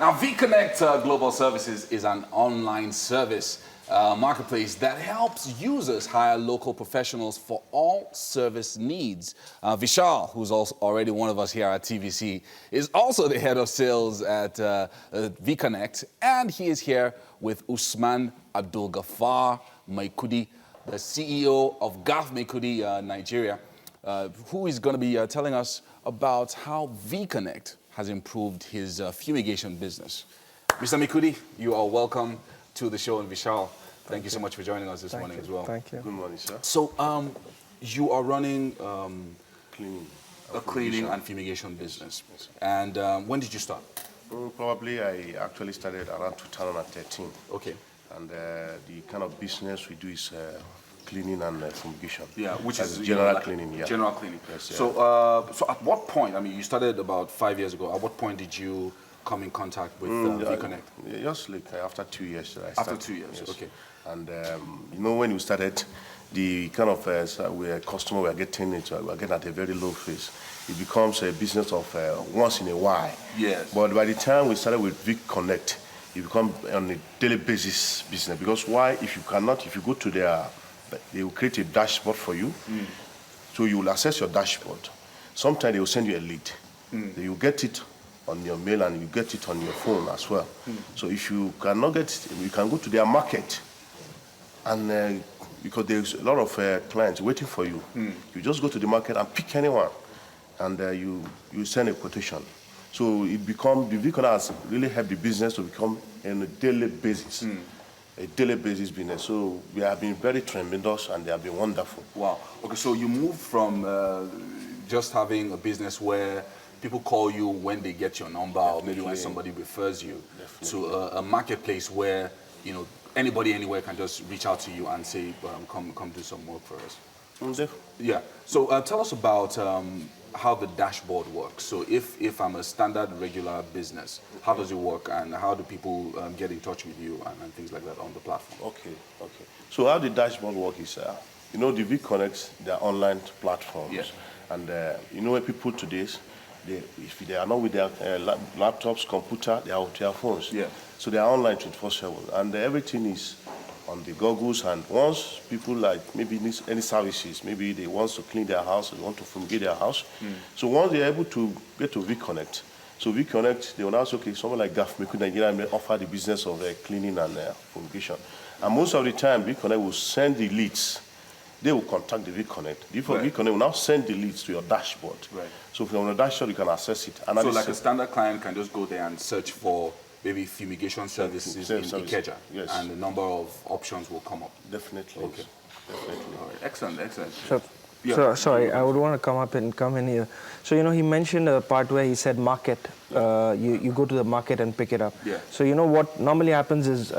Now, Vconnect Global Services is an online service marketplace that helps users hire local professionals for all service needs. Vishal, who's also already one of us here at TVC, is also the head of sales at Vconnect, and he is here with Usman Abdulgafar Maikudi, the CEO of Gafmekudi Nigeria, who is going to be telling us about how Vconnect has improved his fumigation business. Mr. Maikudi, you are welcome to the show, and Vishal, thank you so much for joining us this morning as well. Thank you. Good morning, sir. So, you are running a cleaning and fumigation fumigation business. And when did you start? Probably I actually started around 2013. Okay. And the kind of business we do is cleaning and fumigation. Yeah, which As is general like cleaning, yeah. General cleaning. Yes, yeah. So at what point, I mean, you started about 5 years ago. At what point did you come in contact with Vconnect? Just like after 2 years. I started, After 2 years, yes. okay. And you know, when we started, the kind of customer we are getting at a very low phase. It becomes a business of once in a while. Yes. But by the time we started with Vconnect, it becomes on a daily basis business. Because why? If you go to their, they will create a dashboard for you. So you will access your dashboard. Sometimes they will send you a lead. You get it on your mail and you get it on your phone as well. So if you cannot get it, you can go to their market. And because there's a lot of clients waiting for you, you just go to the market and pick anyone. And you send a quotation. So it becomes, the Vconnect has really helped the business to become on a daily basis. A daily basis business. So we have been very tremendous and they have been wonderful. Wow. Okay, so you moved from just having a business where people call you when they get your number or maybe when somebody refers you to a marketplace where, you know, anybody anywhere can just reach out to you and say, come do some work for us. Yeah. So tell us about how the dashboard works. So if I'm a standard regular business, how does it work and how do people get in touch with you and things like that on the platform? Okay. So how the dashboard works is, you know, the Vconnect, they're online platforms. Yes. And you know where people today, if they are not with their laptops, computer, they are with their phones. Yeah. So they are online 24/7. And everything is on the goggles, and once people like maybe need any services, maybe they want to clean their house, they want to fumigate their house. So once they're able to get to Vconnect, so Vconnect, they will now say, okay, someone like Gafmekudi Nigeria may offer the business of cleaning and fumigation. And most of the time, Vconnect will send the leads. They will contact the Vconnect. Vconnect will now send the leads to your dashboard. Right. So from the dashboard, you can access it. So like a standard client can just go there and search for maybe fumigation services in Ikeja, yes. and the number of options will come up. Definitely. Okay. Definitely. All right. Excellent. So sorry, I would want to come in here. So, you know, he mentioned a part where he said market. You go to the market and pick it up. Yeah. So, you know, what normally happens is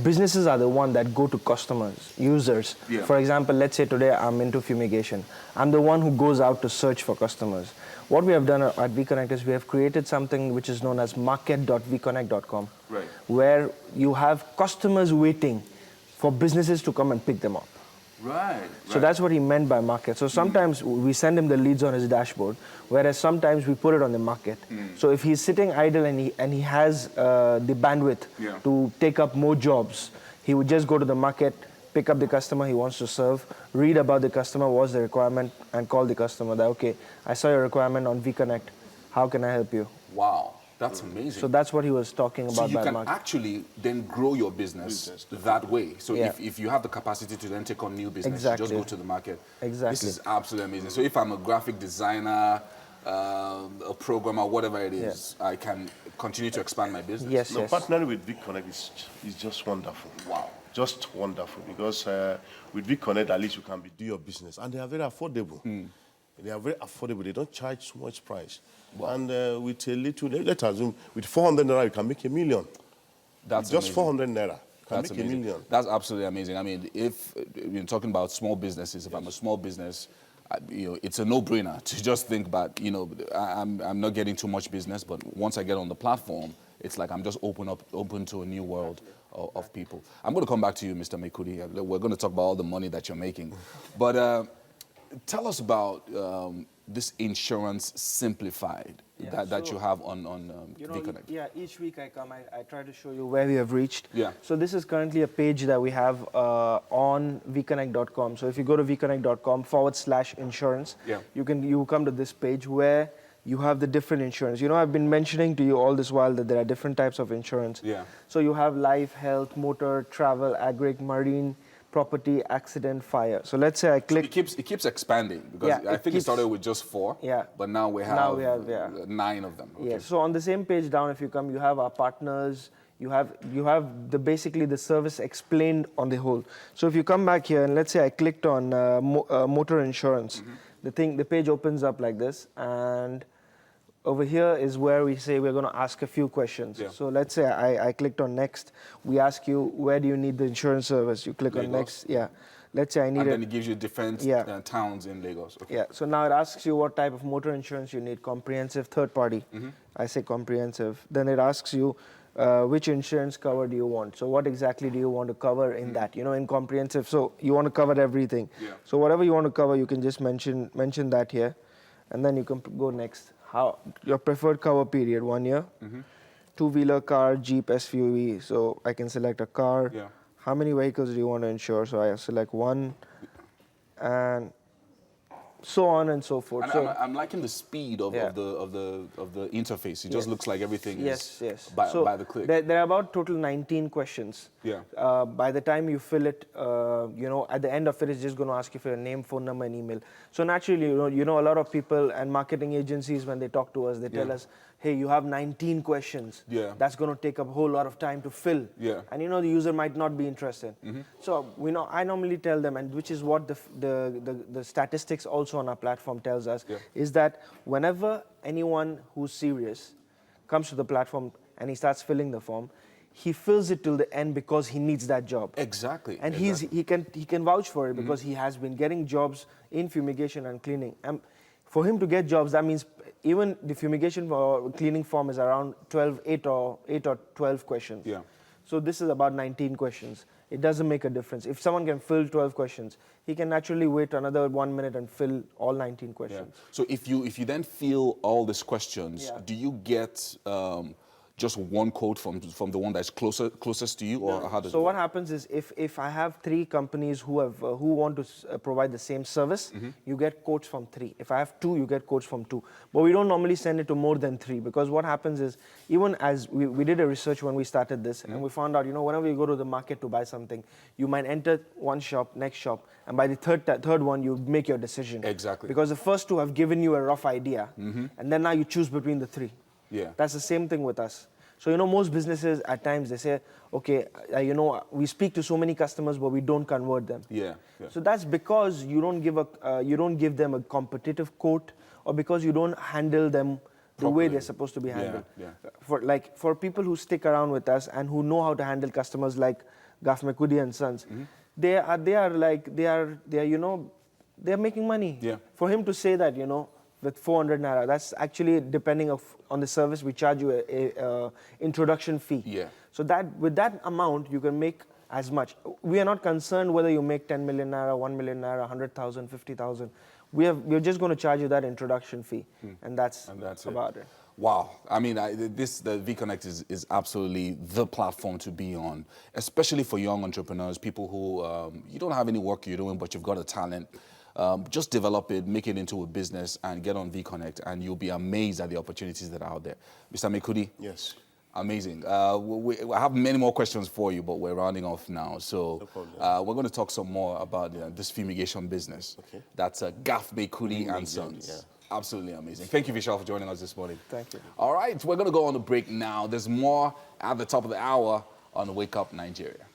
businesses are the one that go to customers, users. Yeah. For example, let's say today I'm into fumigation. I'm the one who goes out to search for customers. What we have done at Vconnect is we have created something which is known as market.vconnect.com, Right. where you have customers waiting for businesses to come and pick them up. Right. So that's what he meant by market. So sometimes we send him the leads on his dashboard, whereas sometimes we put it on the market. So if he's sitting idle and he has the bandwidth to take up more jobs, he would just go to the market, pick up the customer he wants to serve, read about the customer, what's the requirement, and call the customer that, okay, I saw your requirement on Vconnect. How can I help you? Wow. That's amazing. So that's what he was talking about. So you by can market. actually then grow your business that way. So if you have the capacity to then take on new business, you just go to the market. Exactly. This is absolutely amazing. So if I'm a graphic designer, a programmer, whatever it is, I can continue to expand my business. Yes. Partnering with Vconnect is just wonderful. Wow. Just wonderful, because with Vconnect, at least you can do your business. And they are very affordable. They are very affordable. They don't charge so much price. Wow. And with a little, let's assume, with 400 naira, you can make $1 million. That's just amazing. 400 naira. That's make amazing. $1 million. That's absolutely amazing. I mean, if you're talking about small businesses, if I'm a small business, you know, it's a no-brainer to just think about, you know, I'm not getting too much business, but once I get on the platform, it's like I'm just open to a new world of people. I'm going to come back to you, Mr. Maikudi. We're going to talk about all the money that you're making. But tell us about this Insurance Simplified. that so, you have on Vconnect. Yeah, each week I come, I try to show you where we have reached. Yeah. So this is currently a page that we have on vconnect.com. So if you go to vconnect.com/insurance, Yeah. you come to this page where you have the different insurance. I've been mentioning to you all this while that there are different types of insurance. Yeah. So you have life, health, motor, travel, agri, marine, property, accident, fire. So let's say I click. It keeps expanding because Yeah, I think it started with just 4. Yeah. But now we have, 9 of them. Okay. Yeah. So on the same page down, if you come, you have our partners. You have basically the service explained on the whole. So if you come back here and let's say I clicked on motor insurance, the page opens up like this, and over here is where we say we're going to ask a few questions. Yeah. So let's say I clicked on next. We ask you, where do you need the insurance service? You click on Lagos. next. Yeah. Let's say I need And it. then it gives you different towns in Lagos. Okay. Yeah. So now it asks you what type of motor insurance you need, comprehensive, third party. I say comprehensive. Then it asks you which insurance cover do you want. So what exactly do you want to cover in that? In comprehensive. So you want to cover everything. Yeah. So whatever you want to cover, you can just mention that here, and then you can go next. Your preferred cover period, 1 year. Two-wheeler, car, Jeep, SUV. So I can select a car. Yeah. How many vehicles do you want to insure? So I select 1, and so on and so forth. And So I'm liking the speed of Yeah. the interface. It just looks like everything yes. is So by the click. There are about total 19 questions. Yeah. By the time you fill it, at the end of it, it's just going to ask you for your name, phone number, and email. So naturally, a lot of people and marketing agencies, when they talk to us, they tell us, hey, you have 19 questions. Yeah. That's going to take up a whole lot of time to fill. Yeah. And the user might not be interested. So I normally tell them, and which is what the statistics also on our platform tells us, is that whenever anyone who's serious comes to the platform and he starts filling the form, he fills it till the end because he needs that job. Exactly. And he can vouch for it because he has been getting jobs in fumigation and cleaning. And for him to get jobs, that means even the fumigation or cleaning form is around 8 or 12 questions. Yeah. So this is about 19 questions. It doesn't make a difference. If someone can fill 12 questions, he can naturally wait another 1 minute and fill all 19 questions. Yeah. So if you then fill all these questions, do you get just one quote from the one that's closest to you, or how does it So work? what happens is if I have 3 companies who want to provide the same service, you get quotes from 3. If I have 2, you get quotes from 2. But we don't normally send it to more than 3, because what happens is, even as we did a research when we started this, and we found out, whenever you go to the market to buy something, you might enter one shop, next shop, and by the third one, you make your decision. Exactly. Because the first 2 have given you a rough idea, and then now you choose between the 3. Yeah. That's the same thing with us. So, most businesses at times they say, okay, we speak to so many customers, but we don't convert them. Yeah. So that's because you don't give them a competitive quote, or because you don't handle them the way they're supposed to be handled. Yeah. For people who stick around with us and who know how to handle customers like Gafmekudi and Sons, they're making money. Yeah. For him to say that, with 400 naira, that's actually depending on the service. We charge you a introduction fee. Yeah. So with that amount, you can make as much. We are not concerned whether you make 10 million naira, 1 million naira, 100,000, 50,000. We're just going to charge you that introduction fee, and that's about it. Wow. I mean, the Vconnect is absolutely the platform to be on, especially for young entrepreneurs, people who you don't have any work you're doing, but you've got a talent. Just develop it, make it into a business, and get on Vconnect, and you'll be amazed at the opportunities that are out there. Mr. Mekudi? Yes. Amazing. I have many more questions for you, but we're rounding off now. So we're going to talk some more about this fumigation business. Okay. That's Gafmekudi and Sons. Yeah. Absolutely amazing. Thank you, Vishal, for joining us this morning. Thank you. All right, we're going to go on a break now. There's more at the top of the hour on Wake Up Nigeria.